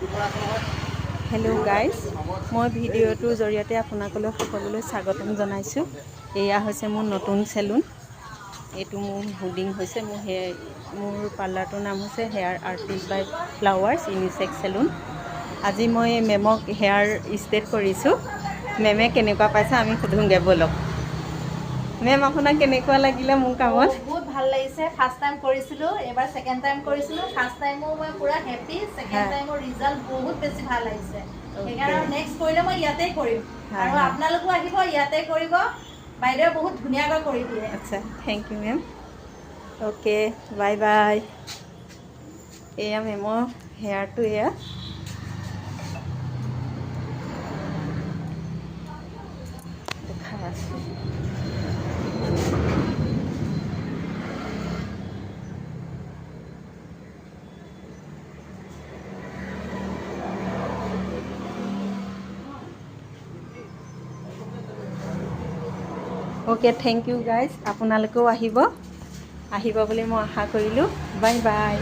Hello' guys, মই ভিডিঅ'টোৰ জৰিয়তে আপোনালোকলৈ সকলোলৈ স্বাগতম জনাইছোঁ। এয়া হৈছে মোৰ নতুন চেলুন। এইটো মোৰ হোৰ্ডিং হৈছে। মোৰ পাৰ্লাৰটোৰ নাম হৈছে হেয়াৰ আৰ্টিষ্ট বাই ফ্লাৱাৰ্ছ ইউনিচেক্স চেলুন। আজি মই মেমক হেয়াৰ ষ্ট্ৰেট কৰিছোঁ। মেমে কেনেকুৱা পাইছে আমি সুধোঁগৈ ব'লক। মেম, আপোনাক কেনেকুৱা লাগিলে মোৰ কামত? বহুত ভাল লাগিছে। ফাৰ্ষ্ট টাইম কৰিছিলোঁ, এবাৰ ছেকেণ্ড টাইম কৰিছিলোঁ। ফাৰ্ষ্ট টাইমো মই পুৰা হেপী, ছেকেণ্ড টাইমৰ ৰিজাল্ট বহুত বেছি ভাল আহিছে। সেইকাৰণে নেক্সট কৰিলে মই ইয়াতেই কৰিম আৰু আপোনালোকো আহিব, ইয়াতে কৰিব। বাইদেৱে বহুত ধুনীয়াকৈ কৰি দিয়ে। আচ্ছা, thank you ma'am. Okay, bye bye. এয়া মেমৰ হেয়াৰটো এয়া। দেখাই আছোঁ। Okay, thank you guys. আপোনালোকেও আহিব বুলি মই আশা কৰিলোঁ। Bye bye.